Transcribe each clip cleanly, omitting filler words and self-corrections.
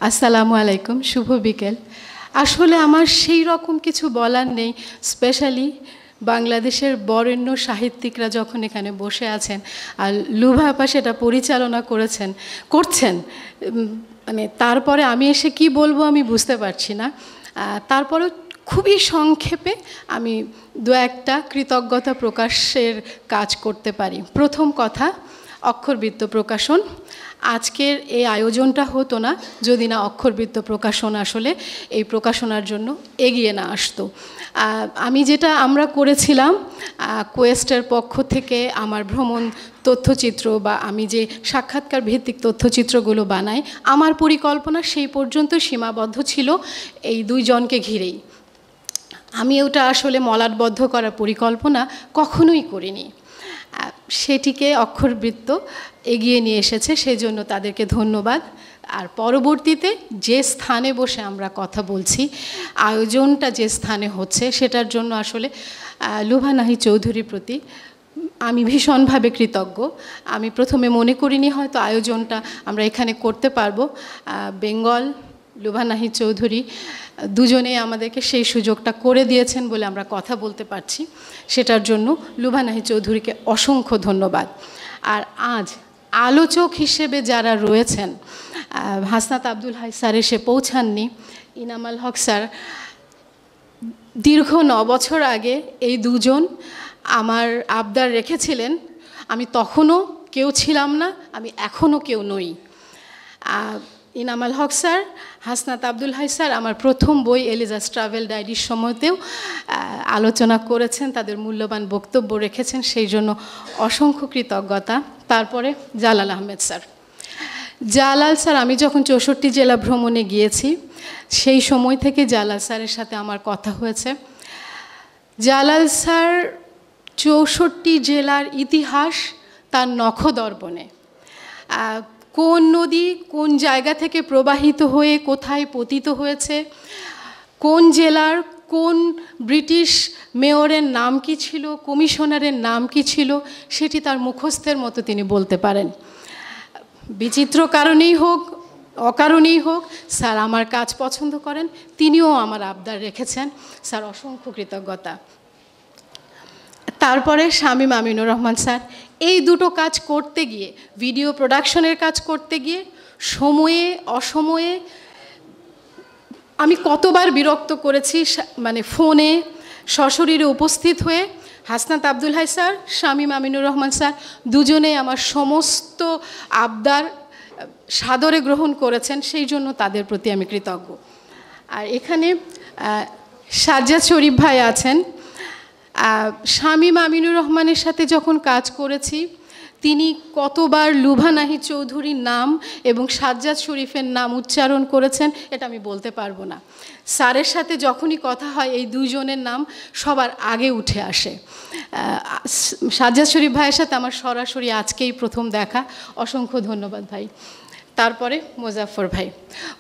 আসসালামু আলাইকুম, শুভ বিকেল। আসলে আমার সেই রকম কিছু বলার নেই, স্পেশালি বাংলাদেশের বরেণ্য সাহিত্যিকরা যখন এখানে বসে আছেন আর লুভা আপা সেটা পরিচালনা করছেন, মানে তারপরে আমি এসে কি বলবো আমি বুঝতে পারছি না। তারপরে খুবই সংক্ষেপে আমি দু একটা কৃতজ্ঞতা প্রকাশের কাজ করতে পারি। প্রথম কথা, অক্ষরবৃত্ত প্রকাশন। আজকের এই আয়োজনটা হতো না যদি না অক্ষরবৃত্ত প্রকাশন আসলে এই প্রকাশনার জন্য এগিয়ে না আসতো। আমরা করেছিলাম কোয়েস্টের পক্ষ থেকে আমার ভ্রমণ তথ্যচিত্র বা আমি যে সাক্ষাৎকার ভিত্তিক তথ্যচিত্রগুলো বানাই, আমার পরিকল্পনা সেই পর্যন্ত সীমাবদ্ধ ছিল এই দুইজনকে ঘিরেই। আমি ওটা আসলে মলাটবদ্ধ করার পরিকল্পনা কখনোই করিনি। সেটিকে অক্ষরবৃত্ত এগিয়ে নিয়ে এসেছে, সেই জন্য তাদেরকে ধন্যবাদ। আর পরবর্তীতে যে স্থানে বসে আমরা কথা বলছি, আয়োজনটা যে স্থানে হচ্ছে সেটার জন্য আসলে লুভা নাহিদ চৌধুরীর প্রতি আমি ভীষণভাবে কৃতজ্ঞ। আমি প্রথমে মনে করিনি হয়তো আয়োজনটা আমরা এখানে করতে পারবো। বেঙ্গল, লুভা নাহিদ চৌধুরী দুজনেই আমাদেরকে সেই সুযোগটা করে দিয়েছেন বলে আমরা কথা বলতে পারছি, সেটার জন্য লুভা নাহিদ চৌধুরীকে অসংখ্য ধন্যবাদ। আর আজ আলোচক হিসেবে যারা রয়েছেন, হাসনাত আব্দুল হাই স্যার এসে পৌঁছাননি, ইনামাল হক স্যার, দীর্ঘ 9 বছর আগে এই দুজন আমার আবদার রেখেছিলেন। আমি তখনও কেউ ছিলাম না, আমি এখনও কেউ নই। ইনামাল হক স্যার, হাসনাত আব্দুল হাই স্যার আমার প্রথম বই এলিজাস ট্রাভেল ডায়েরির সময়তেও আলোচনা করেছেন, তাদের মূল্যবান বক্তব্য রেখেছেন, সেই জন্য অসংখ্য কৃতজ্ঞতা। তারপরে জালাল আহমেদ স্যার, জালাল স্যার, আমি যখন 64 জেলা ভ্রমণে গিয়েছি সেই সময় থেকে জালাল স্যারের সাথে আমার কথা হয়েছে। জালাল স্যার 64 জেলার ইতিহাস তার নখদর্পণে, কোন নদী কোন জায়গা থেকে প্রবাহিত হয়ে কোথায় পতিত হয়েছে, কোন জেলার কোন ব্রিটিশ মেয়রের নাম কি ছিল, কমিশনারের নাম কি ছিল, সেটি তার মুখস্থের মতো তিনি বলতে পারেন। বিচিত্র কারণেই হোক অকারণেই হোক, স্যার আমার কাজ পছন্দ করেন, তিনিও আমার আবদার রেখেছেন। স্যার অসংখ্য কৃতজ্ঞতা। তারপরে শামীম আমিনুর রহমান স্যার, এই দুটো কাজ করতে গিয়ে, ভিডিও প্রোডাকশনের কাজ করতে গিয়ে সময়ে অসময়ে আমি কতবার বিরক্ত করেছি, মানে ফোনে সশরীরে উপস্থিত হয়ে। হাসনাত আব্দুল হাই স্যার, শামীম আমিনুর রহমান স্যার দুজনেই আমার সমস্ত আবদার সাদরে গ্রহণ করেছেন, সেই জন্য তাদের প্রতি আমি কৃতজ্ঞ। আর এখানে সাজ্জাদ শরীফ ভাই আছেন। শামীম আমিনুর রহমানের সাথে যখন কাজ করেছি, তিনি কতবার লুভা নাহিদ চৌধুরীর নাম এবং সাজ্জাদ শরীফের নাম উচ্চারণ করেছেন এটা আমি বলতে পারবো না। স্যারের সাথে যখনই কথা হয় এই দুইজনের নাম সবার আগে উঠে আসে। সাজ্জাদ শরীফ ভাইয়ের সাথে আমার সরাসরি আজকেই প্রথম দেখা, অসংখ্য ধন্যবাদ ভাই। তারপরে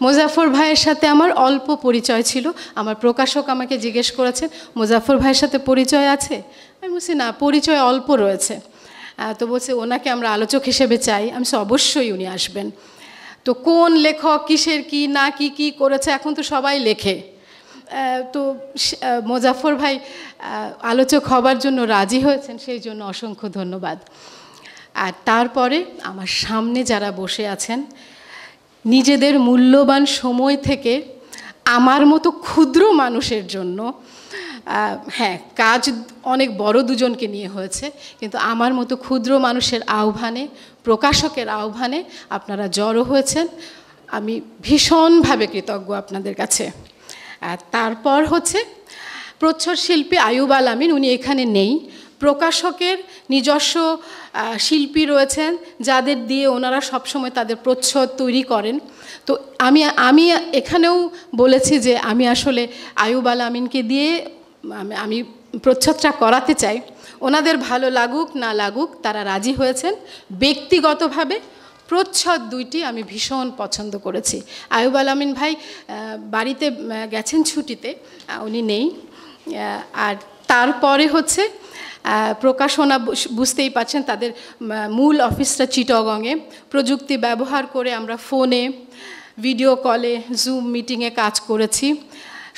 মোজাফফর ভাইয়ের সাথে আমার অল্প পরিচয় ছিল। আমার প্রকাশক আমাকে জিজ্ঞেস করেছেন, মোজাফফর ভাইয়ের সাথে পরিচয় আছে? আমি বলছি না, পরিচয় অল্প রয়েছে। তো বলছে ওনাকে আমরা আলোচক হিসেবে চাই। আমি অবশ্যই উনি আসবেন। তো কোন লেখক কিসের কি না কি করেছে এখন তো সবাই লেখে, তো মোজাফফর ভাই আলোচক হবার জন্য রাজি হয়েছেন, সেই জন্য অসংখ্য ধন্যবাদ। আর তারপরে আমার সামনে যারা বসে আছেন, নিজেদের মূল্যবান সময় থেকে আমার মতো ক্ষুদ্র মানুষের জন্য, হ্যাঁ কাজ অনেক বড় দুজনকে নিয়ে হয়েছে, কিন্তু আমার মতো ক্ষুদ্র মানুষের আহ্বানে, প্রকাশকের আহ্বানে আপনারা জড়ো হয়েছেন, আমি ভীষণভাবে কৃতজ্ঞ আপনাদের কাছে। আর তারপর হচ্ছে প্রচ্ছদ শিল্পী আইয়ুব আল আমিন, উনি এখানে নেই। প্রকাশকের নিজস্ব শিল্পী রয়েছেন যাদের দিয়ে ওনারা সবসময় তাদের প্রচ্ছদ তৈরি করেন। তো আমি এখানেও বলেছি যে আমি আসলে আইয়ুব আল আমিনকে দিয়ে আমি প্রচ্ছদটা করাতে চাই। ওনাদের ভালো লাগুক না লাগুক, তারা রাজি হয়েছেন। ব্যক্তিগতভাবে প্রচ্ছদ দুইটি আমি ভীষণ পছন্দ করেছি। আইয়ুব আল আমিন ভাই বাড়িতে গেছেন ছুটিতে, উনি নেই। আর তারপরে হচ্ছে প্রকাশনা, বুঝতেই পারছেন তাদের মূল অফিসটা চিটাগংয়ে। প্রযুক্তি ব্যবহার করে আমরা ফোনে, ভিডিও কলে, জুম মিটিংয়ে কাজ করেছি।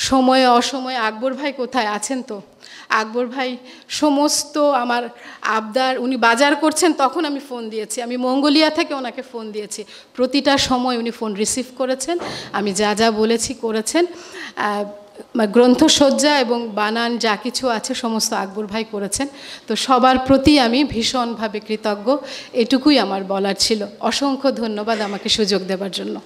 সময়ে অসময়ে আকবর ভাই কোথায় আছেন তো? আকবর ভাই সমস্ত আমার আবদার, উনি বাজার করছেন তখন আমি ফোন দিয়েছি, আমি মঙ্গোলিয়া থেকে ওনাকে ফোন দিয়েছি, প্রতিটা সময় উনি ফোন রিসিভ করেছেন, আমি যা যা বলেছি করেছেন। গ্রন্থসজ্জা এবং বানান যা কিছু আছে সমস্ত আকবর ভাই করেছেন। তো সবার প্রতি আমি ভীষণভাবে কৃতজ্ঞ, এটুকুই আমার বলার ছিল। অসংখ্য ধন্যবাদ আমাকে সুযোগ দেওয়ার জন্য।